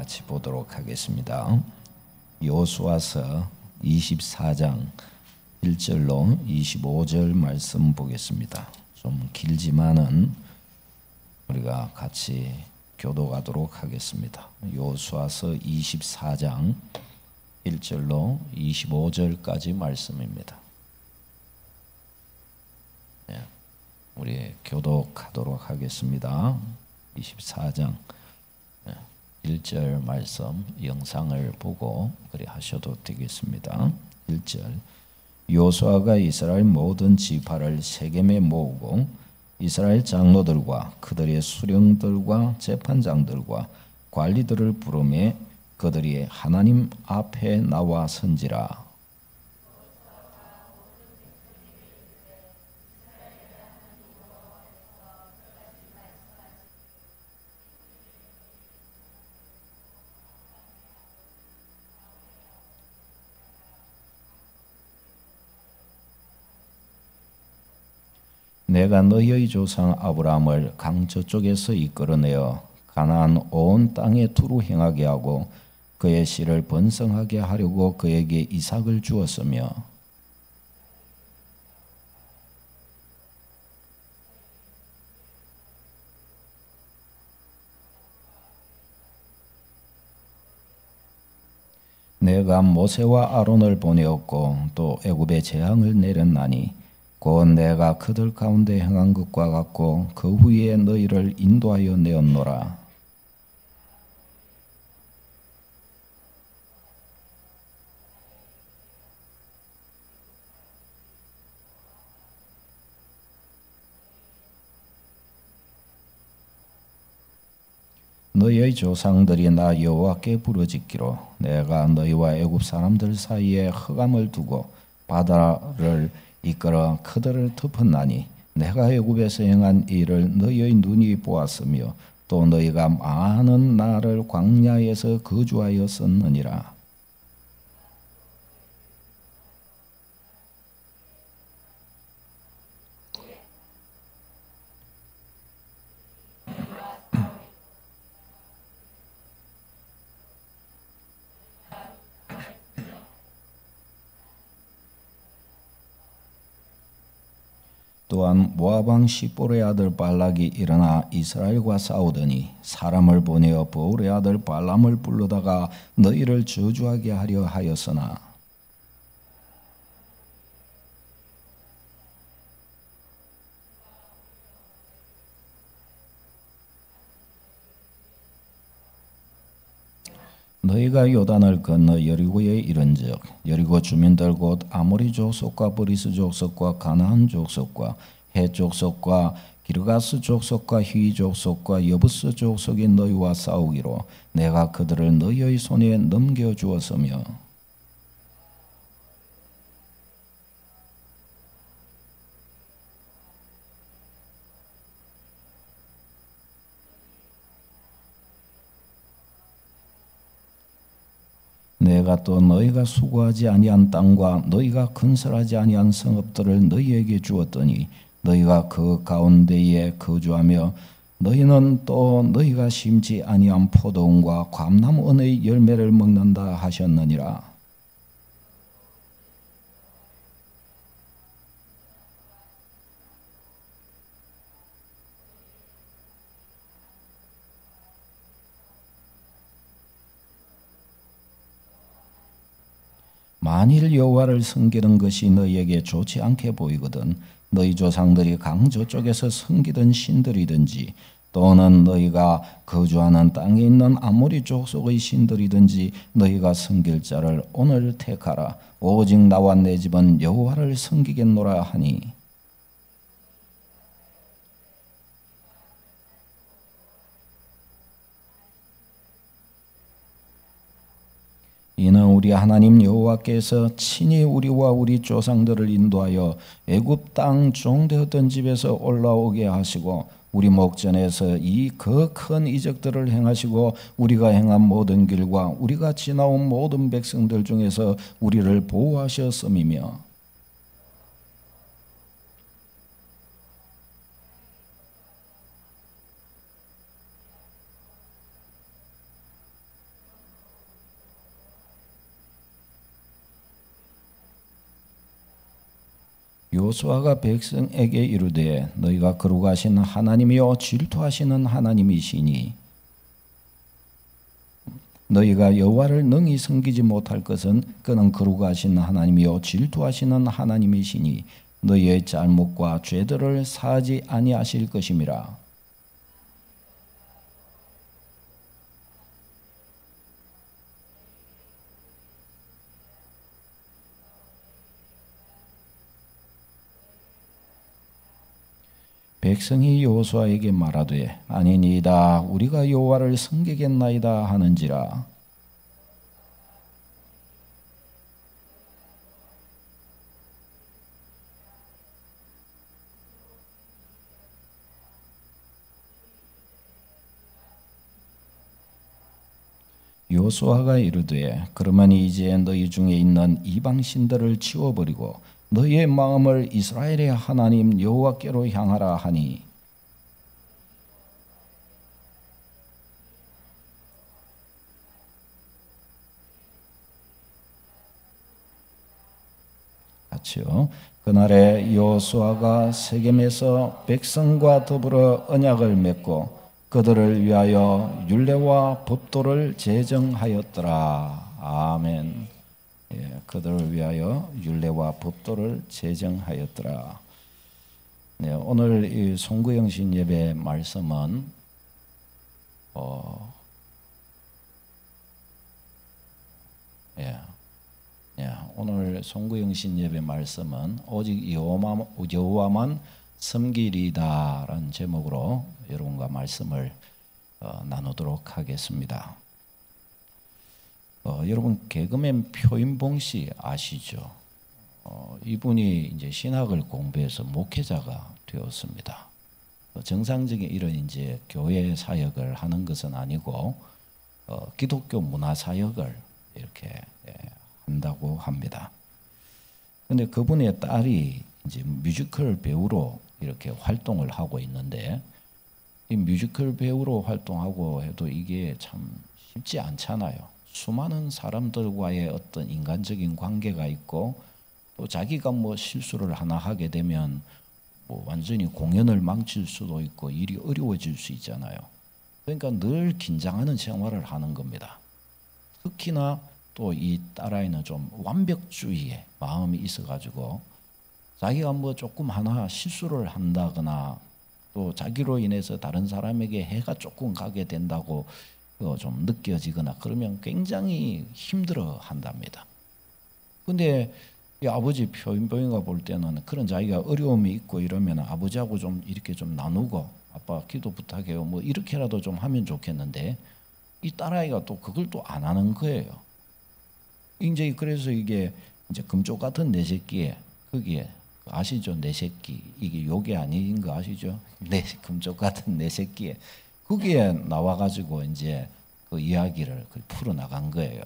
같이 보도록 하겠습니다. 여호수아서 24장 1절로 25절 말씀 보겠습니다. 좀 길지만은 우리가 같이 교독하도록 하겠습니다. 여호수아서 24장 1절로 25절까지 말씀입니다. 우리 교독하도록 하겠습니다. 24장 1절 말씀 영상을 보고 그리 하셔도 되겠습니다. 1절 여호수아가 이스라엘 모든 지파를 세겜에 모으고 이스라엘 장로들과 그들의 수령들과 재판장들과 관리들을 부르매 그들이 하나님 앞에 나와 선지라. 내가 너희의 조상 아브라함을 강 저쪽에서 이끌어내어 가나안 온 땅에 두루 행하게 하고 그의 씨를 번성하게 하려고 그에게 이삭을 주었으며 내가 모세와 아론을 보내었고 또 애굽에 재앙을 내렸나니 곧 내가 그들 가운데 행한 것과 같고 그 후에 너희를 인도하여 내었노라. 너희의 조상들이 나 여호와께 부르짖기로 내가 너희와 애굽 사람들 사이에 흑암을 두고 바다를 이끌어 그들을 덮었나니 내가 애굽에서 행한 일을 너희의 눈이 보았으며 또 너희가 많은 날을 광야에서 거주하였었느니라. 또한 모압 왕 시볼의 아들 발락이 일어나 이스라엘과 싸우더니 사람을 보내어 보울의 아들 발람을 불러다가 너희를 저주하게 하려 하였으나 너희가 요단을 건너 여리고에 이른즉 여리고 주민들 곧 아모리 족속과 브리스 족속과 가나안 족속과 헷 족속과 기르가스 족속과 히 족속과 여부스 족속이 너희와 싸우기로 내가 그들을 너희의 손에 넘겨주었으며 내가 또 너희가 수고하지 아니한 땅과 너희가 건설하지 아니한 성읍들을 너희에게 주었더니 너희가 그 가운데에 거주하며 너희는 또 너희가 심지 아니한 포도원과 감람원의 열매를 먹는다 하셨느니라. 만일 여호와를 섬기는 것이 너희에게 좋지 않게 보이거든 너희 조상들이 강 저쪽에서 섬기던 신들이든지 또는 너희가 거주하는 땅에 있는 아모리 족속의 신들이든지 너희가 섬길 자를 오늘 택하라. 오직 나와 내 집은 여호와를 섬기겠노라 하니 이는 우리 하나님 여호와께서 친히 우리와 우리 조상들을 인도하여 애굽 땅 종되었던 집에서 올라오게 하시고 우리 목전에서 이 그 큰 이적들을 행하시고 우리가 행한 모든 길과 우리가 지나온 모든 백성들 중에서 우리를 보호하셨음이며 여호수아가 백성에게 이르되 너희가 거룩하신 하나님이요 질투하시는 하나님이시니 너희가 여호와를 능히 섬기지 못할 것은 그는 거룩하신 하나님이요 질투하시는 하나님이시니 너희의 잘못과 죄들을 사하지 아니하실 것임이라. 백성이 여호수아에게 말하되 아니니이다 우리가 여호와를 섬기겠나이다 하는지라. 여호수아가 이르되 그러면 이제 너희 중에 있는 이방 신들을 치워버리고 너희의 마음을 이스라엘의 하나님 여호와께로 향하라 하니 같이요. 그날에 여호수아가 세겜에서 백성과 더불어 언약을 맺고 그들을 위하여 율례와 법도를 제정하였더라. 아멘. 예, 그들을 위하여 율례와 법도를 제정하였더라. 네, 오늘 이 송구영신 예배 말씀은 오늘 송구영신 예배 말씀은 오직 여호와만 섬기리다라는 제목으로 여러분과 말씀을 나누도록 하겠습니다. 여러분 개그맨 표인봉 씨 아시죠? 이분이 이제 신학을 공부해서 목회자가 되었습니다. 정상적인 이런 이제 교회 사역을 하는 것은 아니고 기독교 문화 사역을 이렇게 한다고 합니다. 근데 그분의 딸이 이제 뮤지컬 배우로 이렇게 활동을 하고 있는데 이 뮤지컬 배우로 활동하고 해도 이게 참 쉽지 않잖아요. 수많은 사람들과의 어떤 인간적인 관계가 있고 또 자기가 뭐 실수를 하나 하게 되면 뭐 완전히 공연을 망칠 수도 있고 일이 어려워질 수 있잖아요. 그러니까 늘 긴장하는 생활을 하는 겁니다. 특히나 또 이 딸아이는 좀 완벽주의의 마음이 있어가지고 자기가 뭐 조금 하나 실수를 한다거나 또 자기로 인해서 다른 사람에게 해가 조금 가게 된다고 좀 느껴지거나 그러면 굉장히 힘들어 한답니다. 근데 이 아버지 표인봉이가 볼 때는 그런 자기가 어려움이 있고 이러면 아버지하고 좀 이렇게 좀 나누고 아빠 기도 부탁해요 뭐 이렇게라도 좀 하면 좋겠는데 이 딸아이가 또 그걸 또 안 하는 거예요. 이제 그래서 이게 이제 금쪽 같은 내 새끼에 거기에 아시죠? 내 새끼 이게 욕이 아닌 거 아시죠? 내 금쪽 같은 내 새끼에 거기에 나와가지고 이제 그 이야기를 풀어 나간 거예요.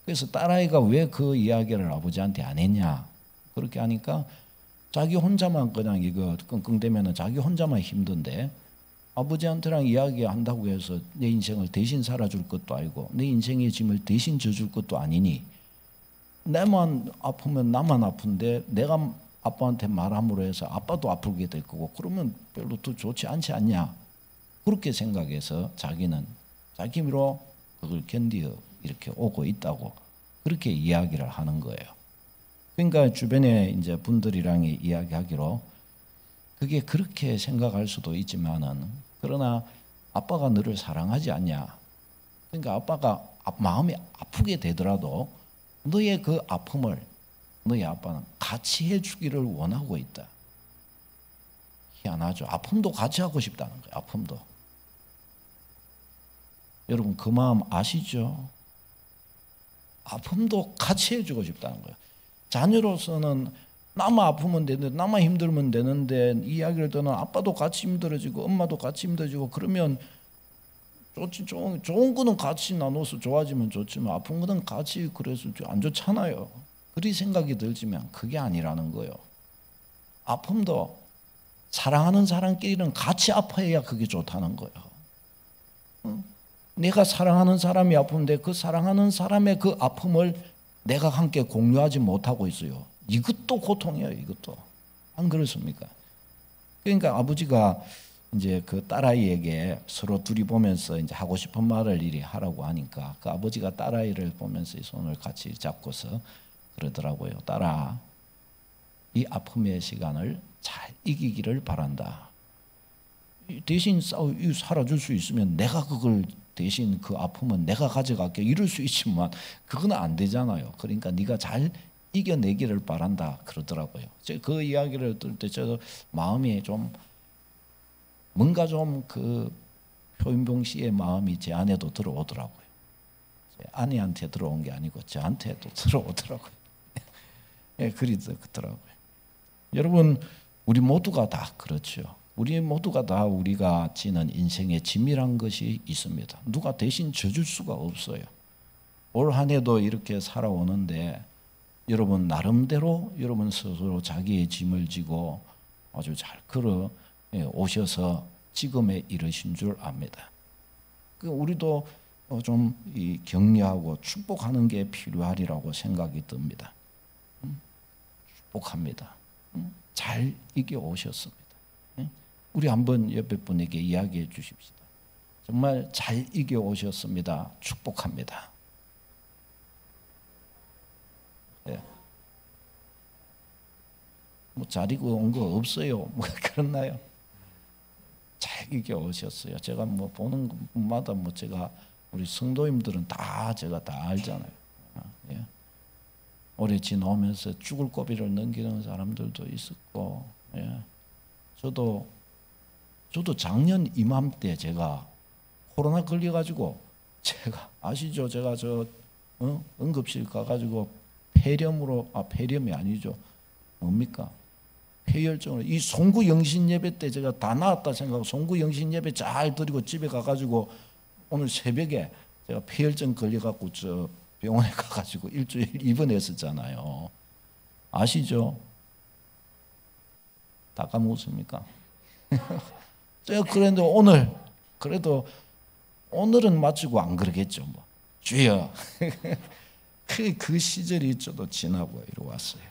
그래서 딸아이가 왜 그 이야기를 아버지한테 안 했냐 그렇게 하니까 자기 혼자만 그냥 이거 끙끙대면은 자기 혼자만 힘든데 아버지한테랑 이야기한다고 해서 내 인생을 대신 살아줄 것도 아니고 내 인생의 짐을 대신 져줄 것도 아니니 내만 아프면 나만 아픈데 내가 아빠한테 말함으로 해서 아빠도 아프게 될 거고 그러면 별로 더 좋지 않지 않냐 그렇게 생각해서 자기는 자기 힘으로 그걸 견디어 이렇게 오고 있다고 그렇게 이야기를 하는 거예요. 그러니까 주변에 이제 분들이랑 이야기하기로 그게 그렇게 생각할 수도 있지만은 그러나 아빠가 너를 사랑하지 않냐. 그러니까 아빠가 마음이 아프게 되더라도 너의 그 아픔을 너희 아빠는 같이 해주기를 원하고 있다. 희한하죠. 아픔도 같이 하고 싶다는 거예요. 아픔도. 여러분 그 마음 아시죠? 아픔도 같이 해주고 싶다는 거예요. 자녀로서는 나만 아프면 되는데 나만 힘들면 되는데 이야기를 듣는 아빠도 같이 힘들어지고 엄마도 같이 힘들어지고 그러면 좋은 거는 같이 나눠서 좋아지면 좋지만 아픈 거는 같이 그래서 안 좋잖아요. 그리 생각이 들지만 그게 아니라는 거예요. 아픔도 사랑하는 사람끼리는 같이 아파야 그게 좋다는 거예요. 내가 사랑하는 사람이 아픈데 그 사랑하는 사람의 그 아픔을 내가 함께 공유하지 못하고 있어요. 이것도 고통이에요. 이것도. 안 그렇습니까? 그러니까 아버지가 이제 그 딸아이에게 서로 둘이 보면서 이제 하고 싶은 말을 이리 하라고 하니까 그 아버지가 딸아이를 보면서 이 손을 같이 잡고서 그러더라고요. 딸아, 이 아픔의 시간을 잘 이기기를 바란다. 대신 살아줄 수 있으면 내가 그걸 대신 그 아픔은 내가 가져갈게 이럴 수 있지만 그건 안 되잖아요. 그러니까 네가 잘 이겨내기를 바란다 그러더라고요. 그 이야기를 들을 때 저도 마음이 좀 뭔가 좀 그 표인봉 씨의 마음이 제 안에도 들어오더라고요. 제 아내한테 들어온 게 아니고 저한테도 들어오더라고요. 예, 그러더라고요. 여러분, 우리 모두가 다 그렇죠. 우리 모두가 다 우리가 지는 인생의 짐이란 것이 있습니다. 누가 대신 져줄 수가 없어요. 올 한 해도 이렇게 살아오는데 여러분 나름대로 여러분 스스로 자기의 짐을 지고 아주 잘 걸어 오셔서 지금에 이르신 줄 압니다. 우리도 좀 격려하고 축복하는 게 필요하리라고 생각이 듭니다. 축복합니다. 잘 이겨 오셨습니다. 우리 한번 옆에 분에게 이야기해 주십시다. 정말 잘 이겨 오셨습니다. 축복합니다. 네. 뭐 잘 이겨 온 거 없어요. 뭐 그렇나요? 잘 이겨 오셨어요. 제가 뭐 보는 곳마다 뭐 제가 우리 성도님들은 다 제가 다 알잖아요. 예. 오래 지나오면서 죽을 고비를 넘기는 사람들도 있었고, 예. 저도 작년 이맘때 제가 코로나 걸려가지고 제가 아시죠? 제가 응급실 가가지고 폐렴이 아니죠. 뭡니까? 폐혈증으로 이 송구 영신 예배 때 제가 다 나았다 생각하고 송구 영신 예배 잘 드리고 집에 가가지고 오늘 새벽에 제가 폐혈증 걸려갖고 저 병원에 가가지고 일주일 입원했었잖아요. 아시죠? 다 까먹었습니까? 제가 그랬는데 오늘은 마치고 안 그러겠죠. 뭐 주여 그 시절이 저도 지나고 이리 왔어요.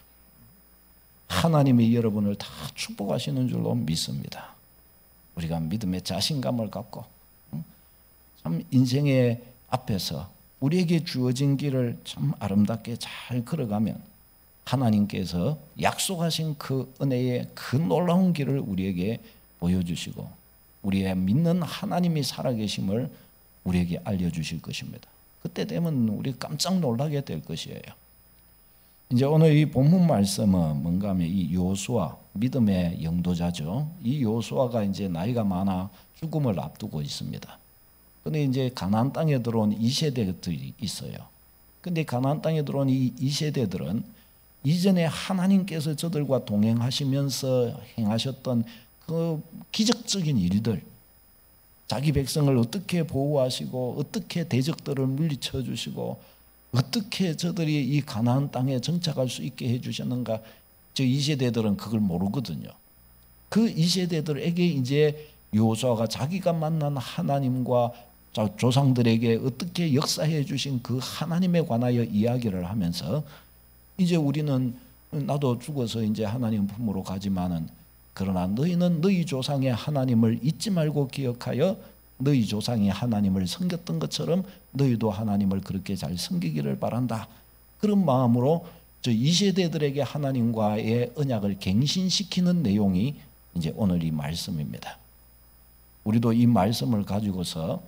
하나님이 여러분을 다 축복하시는 줄로 믿습니다. 우리가 믿음의 자신감을 갖고 참 인생의 앞에서 우리에게 주어진 길을 참 아름답게 잘 걸어가면 하나님께서 약속하신 그 은혜의 그 놀라운 길을 우리에게 보여주시고 우리의 믿는 하나님이 살아계심을 우리에게 알려주실 것입니다. 그때 되면 우리 깜짝 놀라게 될 것이에요. 이제 오늘 이 본문 말씀은 뭔가 하면 이 여호수아 믿음의 영도자죠. 이 여호수아가 이제 나이가 많아 죽음을 앞두고 있습니다. 근데 이제 가나안 땅에 들어온 2세대들이 있어요. 근데 가나안 땅에 들어온 이 2세대들은 이전에 하나님께서 저들과 동행하시면서 행하셨던 그 기적적인 일들, 자기 백성을 어떻게 보호하시고 어떻게 대적들을 물리쳐 주시고 어떻게 저들이 이 가나안 땅에 정착할 수 있게 해주셨는가, 저 2세대들은 그걸 모르거든요. 그 2세대들에게 이제 여호수아가 자기가 만난 하나님과 조상들에게 어떻게 역사해 주신 그 하나님에 관하여 이야기를 하면서 이제 우리는 나도 죽어서 이제 하나님 품으로 가지만은 그러나 너희는 너희 조상의 하나님을 잊지 말고 기억하여 너희 조상이 하나님을 섬겼던 것처럼 너희도 하나님을 그렇게 잘 섬기기를 바란다. 그런 마음으로 저 2세대들에게 하나님과의 언약을 갱신시키는 내용이 이제 오늘 이 말씀입니다. 우리도 이 말씀을 가지고서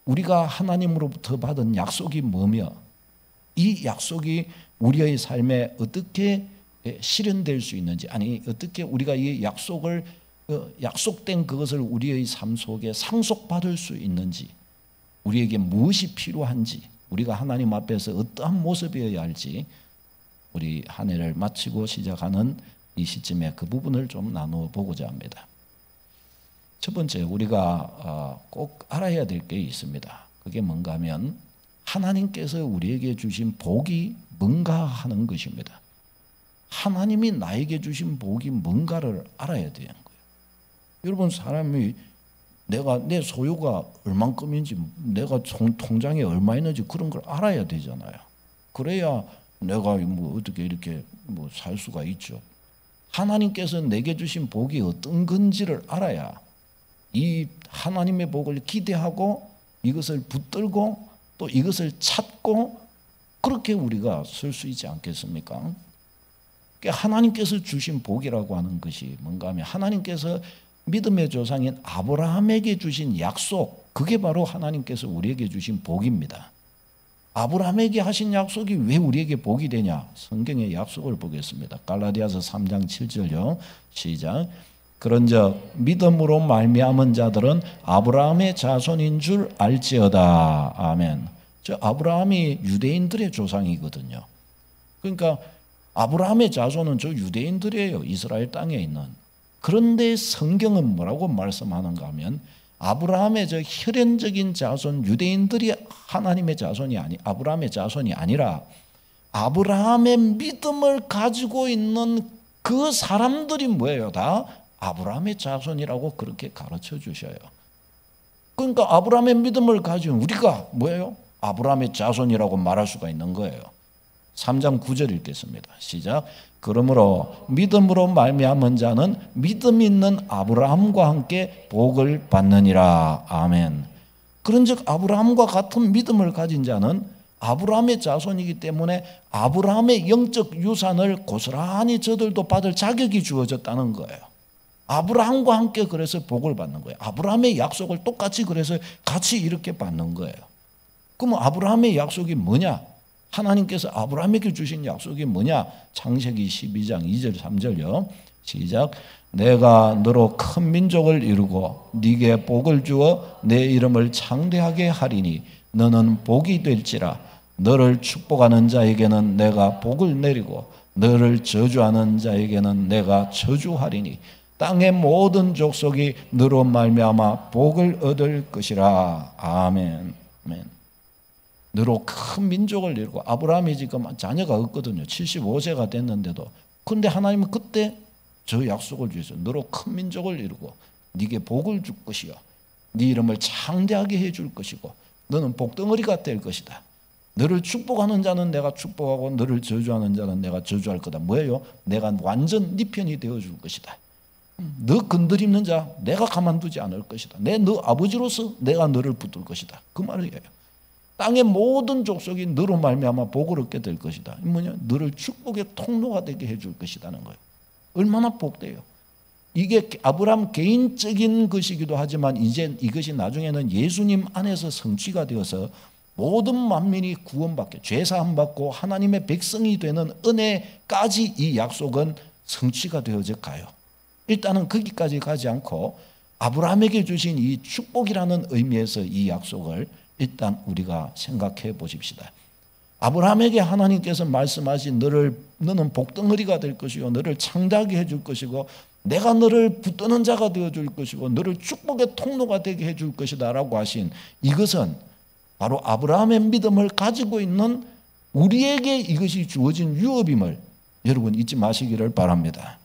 우리가 하나님으로부터 받은 약속이 뭐며 이 약속이 우리의 삶에 어떻게 실현될 수 있는지, 아니 어떻게 우리가 이 약속을 약속된 그것을 우리의 삶 속에 상속받을 수 있는지, 우리에게 무엇이 필요한지, 우리가 하나님 앞에서 어떠한 모습이어야 할지 우리 한 해를 마치고 시작하는 이 시점에 그 부분을 좀 나누어 보고자 합니다. 첫 번째, 우리가 꼭 알아야 될 게 있습니다. 그게 뭔가 하면 하나님께서 우리에게 주신 복이 뭔가 하는 것입니다. 하나님이 나에게 주신 복이 뭔가를 알아야 되는 거예요. 여러분, 사람이 내 소유가 얼만큼인지, 내가 통장에 얼마 있는지 그런 걸 알아야 되잖아요. 그래야 내가 뭐 어떻게 이렇게 뭐 살 수가 있죠. 하나님께서 내게 주신 복이 어떤 건지를 알아야 이 하나님의 복을 기대하고 이것을 붙들고 또 이것을 찾고 그렇게 우리가 설 수 있지 않겠습니까? 하나님께서 주신 복이라고 하는 것이 뭔가 하면 하나님께서 믿음의 조상인 아브라함에게 주신 약속, 그게 바로 하나님께서 우리에게 주신 복입니다. 아브라함에게 하신 약속이 왜 우리에게 복이 되냐? 성경의 약속을 보겠습니다. 갈라디아서 3장 7절요. 시작. 그런즉 믿음으로 말미암은 자들은 아브라함의 자손인 줄 알지어다. 아멘. 저 아브라함이 유대인들의 조상이거든요. 그러니까 아브라함의 자손은 저 유대인들이에요. 이스라엘 땅에 있는. 그런데 성경은 뭐라고 말씀하는가 하면 아브라함의 저 혈연적인 자손 유대인들이 하나님의 자손이 아브라함의 자손이 아니라 아브라함의 믿음을 가지고 있는 그 사람들이 뭐예요? 다 아브라함의 자손이라고 그렇게 가르쳐 주셔요. 그러니까 아브라함의 믿음을 가진 우리가 뭐예요? 아브라함의 자손이라고 말할 수가 있는 거예요. 3장 9절 읽겠습니다. 시작. 그러므로 믿음으로 말미암은 자는 믿음 있는 아브라함과 함께 복을 받느니라. 아멘. 그런즉 아브라함과 같은 믿음을 가진 자는 아브라함의 자손이기 때문에 아브라함의 영적 유산을 고스란히 저들도 받을 자격이 주어졌다는 거예요. 아브라함과 함께 그래서 복을 받는 거예요. 아브라함의 약속을 똑같이 그래서 같이 이렇게 받는 거예요. 그러면 아브라함의 약속이 뭐냐? 하나님께서 아브라함에게 주신 약속이 뭐냐? 창세기 12장 2절 3절요. 시작. 내가 너로 큰 민족을 이루고 네게 복을 주어 내 이름을 창대하게 하리니 너는 복이 될지라. 너를 축복하는 자에게는 내가 복을 내리고 너를 저주하는 자에게는 내가 저주하리니 땅의 모든 족속이 너로 말미암아 복을 얻을 것이라. 아멘. 아멘. 너로 큰 민족을 이루고 아브라함이 지금 자녀가 없거든요. 75세가 됐는데도. 그런데 하나님은 그때 저 약속을 주셨어요. 너로 큰 민족을 이루고 네게 복을 줄 것이요. 네 이름을 창대하게 해줄 것이고 너는 복덩어리가 될 것이다. 너를 축복하는 자는 내가 축복하고 너를 저주하는 자는 내가 저주할 거다. 뭐예요? 내가 완전 네 편이 되어줄 것이다. 너 건드리는 자 내가 가만두지 않을 것이다. 너 아버지로서 내가 너를 붙들 것이다. 그 말이에요. 땅의 모든 족속이 너로 말미암아 복을 얻게 될 것이다. 뭐냐? 너를 축복의 통로가 되게 해줄 것이라는 거예요. 얼마나 복돼요. 이게 아브라함 개인적인 것이기도 하지만 이제 이것이 나중에는 예수님 안에서 성취가 되어서 모든 만민이 구원받게 죄사함 받고 하나님의 백성이 되는 은혜까지 이 약속은 성취가 되어져 가요. 일단은 거기까지 가지 않고 아브라함에게 주신 이 축복이라는 의미에서 이 약속을 일단 우리가 생각해 보십시다. 아브라함에게 하나님께서 말씀하신 너는 복덩어리가 될 것이고 너를 창대하게 해줄 것이고 내가 너를 붙드는 자가 되어줄 것이고 너를 축복의 통로가 되게 해줄 것이다 라고 하신 이것은 바로 아브라함의 믿음을 가지고 있는 우리에게 이것이 주어진 유업임을 여러분 잊지 마시기를 바랍니다.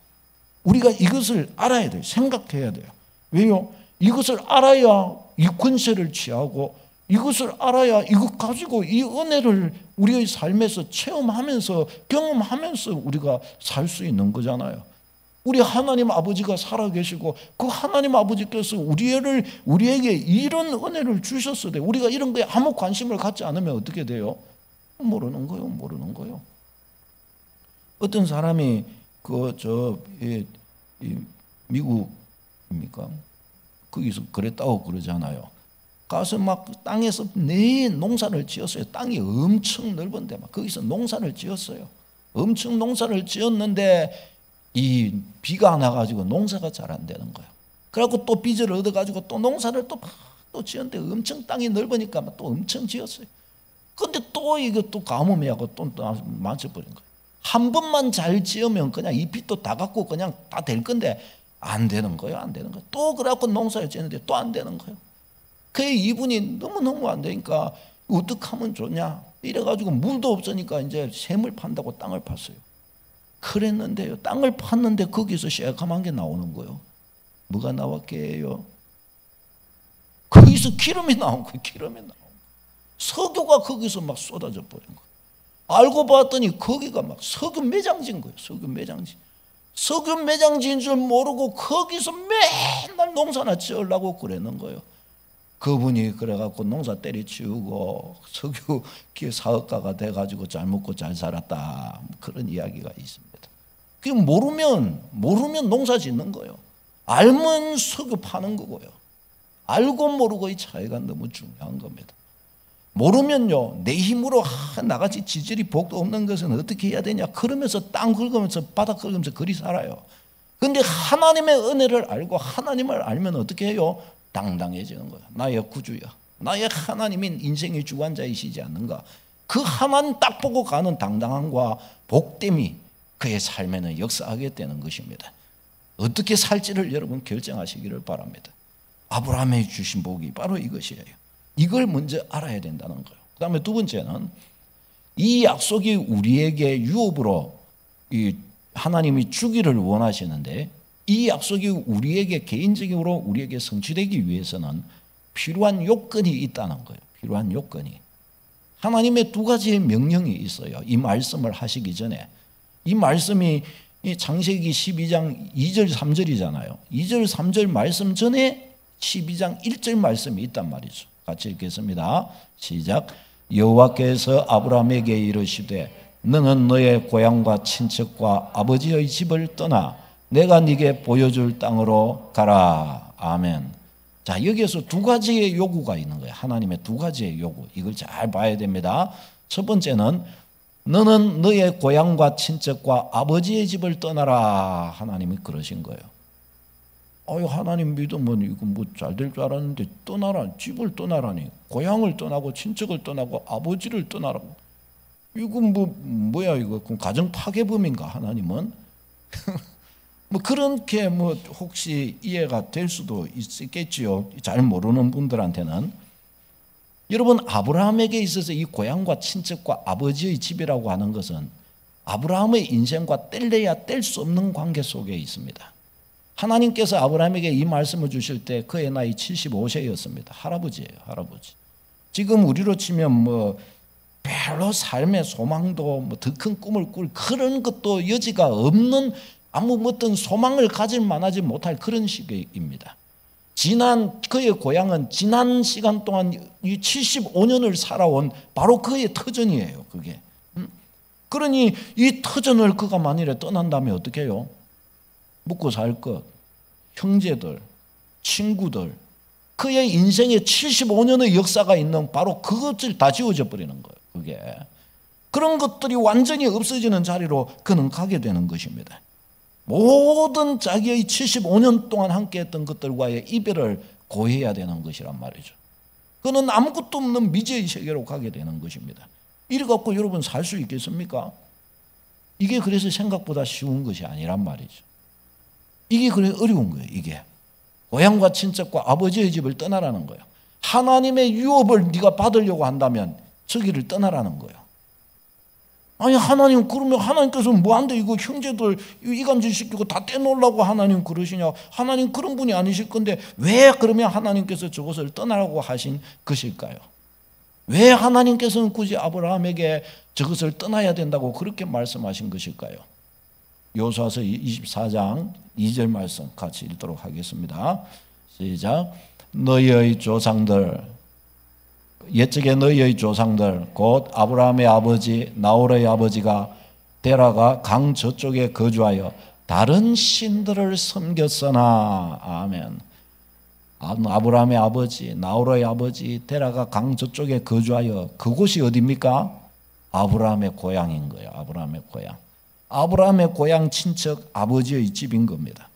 우리가 이것을 알아야 돼요. 생각해야 돼요. 왜요? 이것을 알아야 이 권세를 취하고 이것을 알아야 이것 가지고 이 은혜를 우리의 삶에서 체험하면서 경험하면서 우리가 살 수 있는 거잖아요. 우리 하나님 아버지가 살아계시고 그 하나님 아버지께서 우리에게 이런 은혜를 주셨을 때 우리가 이런 거에 아무 관심을 갖지 않으면 어떻게 돼요? 모르는 거예요. 어떤 사람이 미국입니까? 거기서 그랬다고 그러잖아요. 가서 막 땅에서 내 농사를 지었어요. 땅이 엄청 넓은데 막 거기서 농사를 지었어요. 엄청 농사를 지었는데 이 비가 안 와가지고 농사가 잘 안 되는 거예요. 그래갖고 또 빚을 얻어가지고 또 농사를 또 지었는데 엄청 땅이 넓으니까 또 엄청 지었어요. 근데 또 이것도 가뭄이 하고 또 망쳐버린 거예요. 한 번만 잘 지으면 그냥 이 빚도 다 갖고 그냥 다 될 건데 안 되는 거예요. 또 그래갖고 농사를 지었는데 또 안 되는 거예요. 그 이분이 너무너무 안 되니까 어떻게 하면 좋냐 이래가지고 물도 없으니까 이제 샘을 판다고 땅을 팠어요. 그랬는데요, 땅을 팠는데 거기서 새까만 게 나오는 거예요. 뭐가 나왔게요? 거기서 기름이 나온 거예요. 석유가 거기서 막 쏟아져 버린 거예요. 알고 봤더니 거기가 막 석유 매장지인 거예요. 석유 매장지. 석유 매장지인 줄 모르고 거기서 맨날 농사나 지으려고 그러는 거예요. 그분이 그래갖고 농사 때려치우고 석유 사업가가 돼가지고 잘 먹고 잘 살았다, 그런 이야기가 있습니다. 그 모르면 농사 짓는 거예요. 알면 석유 파는 거고요. 알고 모르고의 차이가 너무 중요한 겁니다. 모르면요, 내 힘으로 나같이 지질이 복도 없는 것은 어떻게 해야 되냐 그러면서 땅 긁으면서 바닥 긁으면서 그리 살아요. 그런데 하나님의 은혜를 알고 하나님을 알면 어떻게 해요? 당당해지는 거야. 나의 구주야, 나의 하나님인 인생의 주관자이시지 않는가. 그 하나님 딱 보고 가는 당당함과 복됨이 그의 삶에는 역사하게 되는 것입니다. 어떻게 살지를 여러분 결정하시기를 바랍니다. 아브라함이 주신 복이 바로 이것이에요. 이걸 먼저 알아야 된다는 거예요. 그 다음에 두 번째는 이 약속이 우리에게 유업으로 하나님이 주기를 원하시는데, 이 약속이 우리에게 개인적으로 우리에게 성취되기 위해서는 필요한 요건이 있다는 거예요. 필요한 요건이. 하나님의 두 가지의 명령이 있어요. 이 말씀을 하시기 전에. 이 말씀이 창세기 12장 2절 3절이잖아요. 2절 3절 말씀 전에 12장 1절 말씀이 있단 말이죠. 같이 읽겠습니다. 시작. 여호와께서 아브라함에게 이르시되 너는 너의 고향과 친척과 아버지의 집을 떠나 내가 네게 보여줄 땅으로 가라. 아멘. 자, 여기에서 두 가지의 요구가 있는 거예요. 하나님의 두 가지의 요구. 이걸 잘 봐야 됩니다. 첫 번째는 너는 너의 고향과 친척과 아버지의 집을 떠나라. 하나님이 그러신 거예요. 하나님 믿으면 이거 뭐 잘 될 줄 알았는데 떠나라, 집을 떠나라니, 고향을 떠나고 친척을 떠나고 아버지를 떠나라고. 이건 뭐야 이거? 그럼 가정 파괴범인가 하나님은? 뭐 그렇게 혹시 이해가 될 수도 있겠지요. 잘 모르는 분들한테는. 여러분, 아브라함에게 있어서 이 고향과 친척과 아버지의 집이라고 하는 것은 아브라함의 인생과 뗄래야 뗄 수 없는 관계 속에 있습니다. 하나님께서 아브라함에게 이 말씀을 주실 때 그의 나이 75세였습니다. 할아버지예요, 할아버지. 지금 우리로 치면 별로 삶의 소망도 더 큰 꿈을 꿀 그런 것도 여지가 없는, 아무 어떤 소망을 가질 만하지 못할 그런 시기입니다. 그의 고향은 지난 시간 동안 이 75년을 살아온 바로 그의 터전이에요, 그게. 그러니 이 터전을 그가 만일에 떠난다면 어떻게 해요? 묵고 살 것, 형제들, 친구들, 그의 인생에 75년의 역사가 있는 바로 그것을 다 지워져 버리는 거예요. 그게. 그런 것들이 완전히 없어지는 자리로 그는 가게 되는 것입니다. 모든 자기의 75년 동안 함께했던 것들과의 이별을 고해야 되는 것이란 말이죠. 그는 아무것도 없는 미지의 세계로 가게 되는 것입니다. 이래 갖고 여러분 살 수 있겠습니까? 이게 그래서 생각보다 쉬운 것이 아니란 말이죠. 이게 그래 어려운 거예요. 이게 고향과 친척과 아버지의 집을 떠나라는 거예요. 하나님의 유업을 네가 받으려고 한다면 저기를 떠나라는 거예요. 아니 하나님, 그러면 하나님께서 뭐한데 이거 형제들 이간질 시키고 다 떼놓으려고 하나님 그러시냐? 하나님 그런 분이 아니실 건데 왜 그러면 하나님께서 저것을 떠나라고 하신 것일까요? 왜 하나님께서는 굳이 아브라함에게 저것을 떠나야 된다고 그렇게 말씀하신 것일까요? 여호수아서 24장 2절 말씀 같이 읽도록 하겠습니다. 시작. 너희의 조상들, 옛적에 너희의 조상들 곧 아브라함의 아버지 나홀의 아버지가 데라가 강 저쪽에 거주하여 다른 신들을 섬겼으나. 아멘. 아브라함의 아버지 나홀의 아버지 데라가 강 저쪽에 거주하여, 그곳이 어디입니까? 아브라함의 고향인 거예요. 아브라함의 고향. 아브라함의 고향 친척 아버지의 집인 겁니다.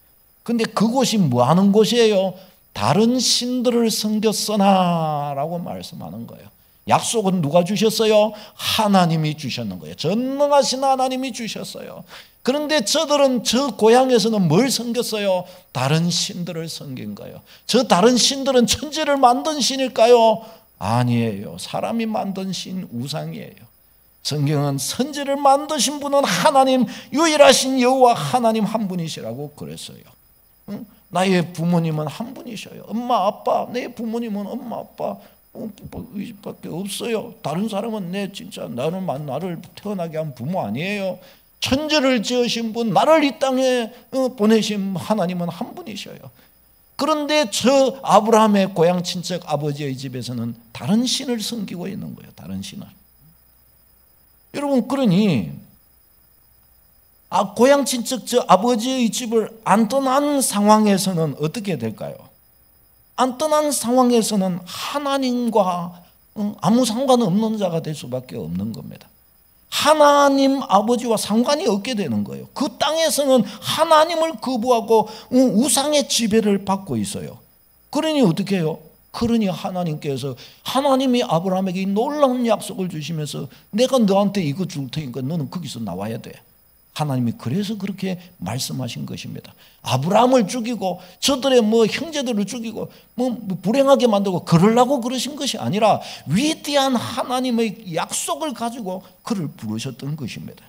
근데 그곳이 뭐 하는 곳이에요? 다른 신들을 섬겼으나 라고 말씀하는 거예요. 약속은 누가 주셨어요? 하나님이 주셨는 거예요. 전능하신 하나님이 주셨어요. 그런데 저들은 저 고향에서는 뭘 섬겼어요? 다른 신들을 섬긴 거예요. 저 다른 신들은 천지를 만든 신일까요? 아니에요. 사람이 만든 신, 우상이에요. 성경은 천지를 만드신 분은 하나님, 유일하신 여호와 하나님 한 분이시라고 그랬어요. 응? 나의 부모님은 한 분이셔요. 엄마 아빠, 내 부모님은 엄마 아빠 밖에 없어요. 다른 사람은 나를 태어나게 한 부모 아니에요. 천지를 지으신 분, 나를 이 땅에 보내신 하나님은 한 분이셔요. 그런데 저 아브라함의 고향 친척 아버지의 집에서는 다른 신을 섬기고 있는 거예요. 다른 신을. 여러분, 그러니 고향 친척 저 아버지의 집을 안 떠난 상황에서는 어떻게 될까요? 안 떠난 상황에서는 하나님과 아무 상관없는 자가 될 수밖에 없는 겁니다. 하나님 아버지와 상관이 없게 되는 거예요. 그 땅에서는 하나님을 거부하고 우상의 지배를 받고 있어요. 그러니 어떻게 해요? 그러니 하나님께서 하나님이 아브라함에게 놀라운 약속을 주시면서 내가 너한테 이거 줄 테니까 너는 거기서 나와야 돼. 하나님이 그래서 그렇게 말씀하신 것입니다. 아브라함을 죽이고 저들의 형제들을 죽이고 불행하게 만들고 그러려고 그러신 것이 아니라 위대한 하나님의 약속을 가지고 그를 부르셨던 것입니다.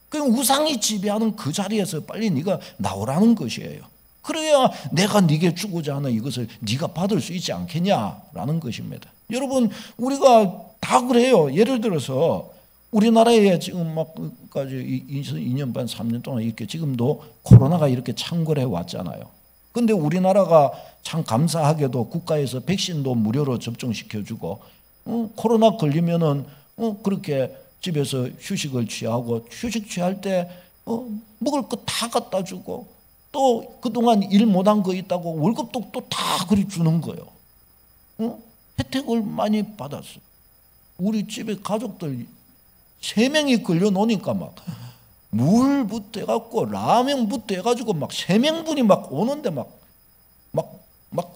그 우상이 지배하는 그 자리에서 빨리 네가 나오라는 것이에요. 그래야 내가 네게 주고자 하는 이것을 네가 받을 수 있지 않겠냐라는 것입니다. 여러분, 우리가 다 그래요. 예를 들어서 우리나라에 지금 막까지 2년 반, 3년 동안 이렇게 지금도 코로나가 이렇게 창궐해 왔잖아요. 근데 우리나라가 참 감사하게도 국가에서 백신도 무료로 접종시켜주고, 코로나 걸리면은, 그렇게 집에서 휴식을 취하고, 휴식 취할 때, 먹을 거 다 갖다 주고, 또 그동안 일 못한 거 있다고 월급도 또 다 그리 주는 거예요. 혜택을 많이 받았어요. 우리 집에 가족들 3명이 걸려 놓으니까 막 물부터 해갖고 라면부터 해가지고 막 3명분이 막 오는데 막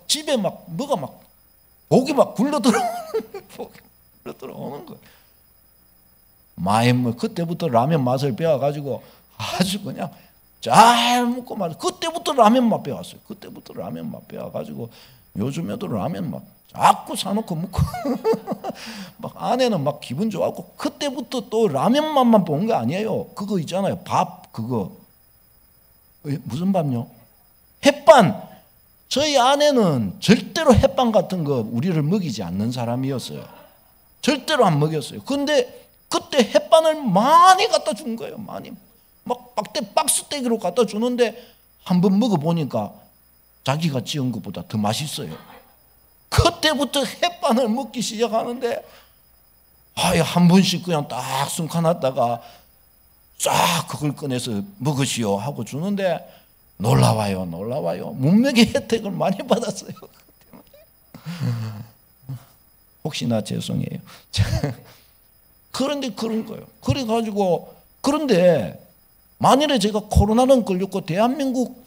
집에 막 뭐가 막 고기 막 굴러 들어오는 거예요. 마음 그때부터 라면 맛을 배워가지고 아주 그냥 잘 먹고 말. 그때부터 라면 맛 배웠어요. 그때부터 라면 맛 배워가지고 요즘에도 라면 막 자꾸 사놓고 먹고 막 아내는 막 기분 좋아하고 그때부터 또 라면 맛만 본 게 아니에요. 그거 있잖아요. 밥 그거 무슨 밥요? 햇반. 저희 아내는 절대로 햇반 같은 거 우리를 먹이지 않는 사람이었어요. 절대로 안 먹였어요. 근데 그때 햇반을 많이 갖다 준 거예요. 많이 막 박스떼기로 갖다 주는데 한번 먹어보니까 자기가 지은 것보다 더 맛있어요. 그때부터 햇반을 먹기 시작하는데 한 번씩 그냥 딱 숨가놨다가 쫙 그걸 꺼내서 먹으시오 하고 주는데 놀라워요. 문맥의 혜택을 많이 받았어요. 혹시나 죄송해요. 그런데 그런 거예요. 그래가지고 그런데 만일에 제가 코로나는 걸렸고 대한민국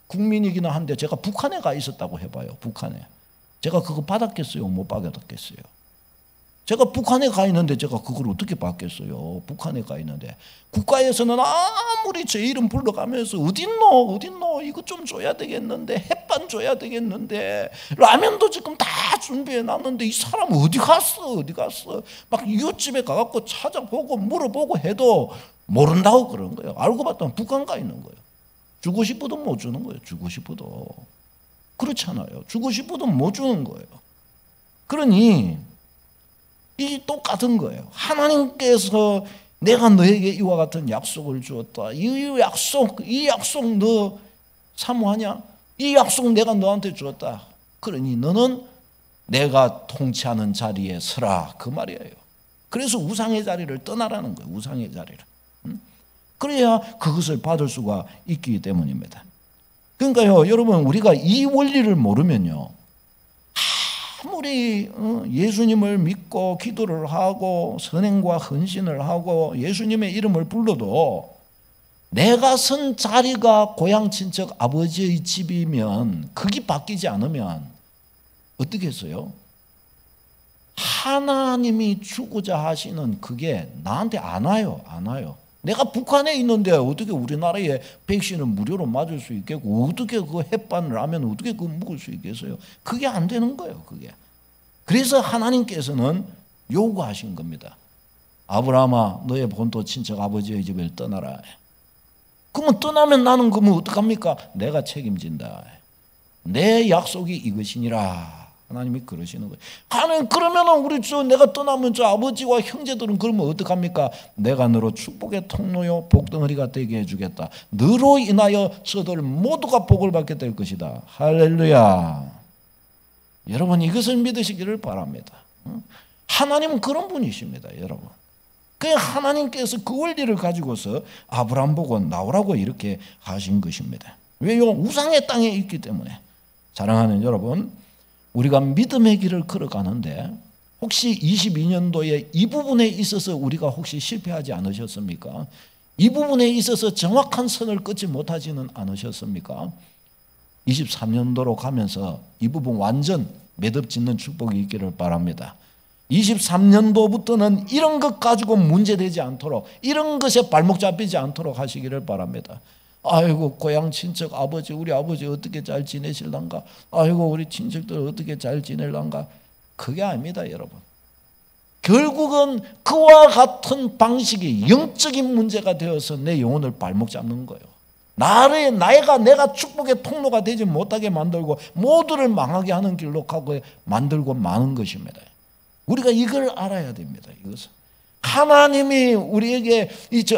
국민이기는 한데 제가 북한에 가 있었다고 해봐요. 북한에. 제가 그거 받았겠어요? 못 받았겠어요? 제가 북한에 가 있는데 제가 그걸 어떻게 받겠어요? 북한에 가 있는데 국가에서는 아무리 제 이름 불러가면서 어딨노 이거 좀 줘야 되겠는데 햇반 줘야 되겠는데 라면도 지금 다 준비해 놨는데 이 사람 어디 갔어 막 이웃집에 가갖고 찾아보고 물어보고 해도 모른다고 그런 거예요. 알고 봤더니 북한 가 있는 거예요. 주고 싶어도 못 주는 거예요. 주고 싶어도. 그렇잖아요. 주고 싶어도 못 주는 거예요. 그러니 이 똑같은 거예요. 하나님께서 내가 너에게 이와 같은 약속을 주었다. 이 약속 너 사모하냐? 이 약속 내가 너한테 주었다. 그러니 너는 내가 통치하는 자리에 서라. 그 말이에요. 그래서 우상의 자리를 떠나라는 거예요. 우상의 자리를. 그래야 그것을 받을 수가 있기 때문입니다. 그러니까요, 여러분, 우리가 이 원리를 모르면요, 아무리 예수님을 믿고 기도를 하고 선행과 헌신을 하고 예수님의 이름을 불러도 내가 선 자리가 고향 친척 아버지의 집이면 거기 바뀌지 않으면 어떻게 했어요? 하나님이 주고자 하시는 그게 나한테 안 와요. 내가 북한에 있는데 어떻게 우리나라에 백신을 무료로 맞을 수 있겠고 어떻게 그 햇반 라면 어떻게 그거 먹을 수 있겠어요? 그게 안 되는 거예요. 그게. 그래서 하나님께서는 요구하신 겁니다. 아브라함아 너의 본토 친척 아버지의 집을 떠나라. 그러면 떠나면 나는 그러면 어떡합니까? 내가 책임진다. 내 약속이 이것이니라 하나님이 그러시는 거예요. 하나님 그러면은 우리 내가 떠나면 저 아버지와 형제들은 그러면 어떡합니까? 내가 너로 축복의 통로요 복덩어리가 되게 해주겠다. 너로 인하여 저들 모두가 복을 받게 될 것이다. 할렐루야. 여러분 이것을 믿으시기를 바랍니다. 하나님은 그런 분이십니다. 여러분. 그냥 하나님께서 그 원리를 가지고서 아브라함 보고 나오라고 이렇게 하신 것입니다. 왜요? 우상의 땅에 있기 때문에. 사랑하는 여러분, 우리가 믿음의 길을 걸어가는데 혹시 22년도에 이 부분에 있어서 우리가 혹시 실패하지 않으셨습니까? 이 부분에 있어서 정확한 선을 끊지 못하지는 않으셨습니까? 23년도로 가면서 이 부분 완전 매듭 짓는 축복이 있기를 바랍니다. 23년도부터는 이런 것 가지고 문제되지 않도록, 이런 것에 발목 잡히지 않도록 하시기를 바랍니다. 아이고 고향 친척 아버지, 우리 아버지 어떻게 잘 지내실란가? 아이고 우리 친척들 어떻게 잘 지낼란가? 그게 아닙니다. 여러분. 결국은 그와 같은 방식이 영적인 문제가 되어서 내 영혼을 발목 잡는 거예요. 내가 축복의 통로가 되지 못하게 만들고 모두를 망하게 하는 길로 가고 만들고 마는 것입니다. 우리가 이걸 알아야 됩니다. 이것은 하나님이 우리에게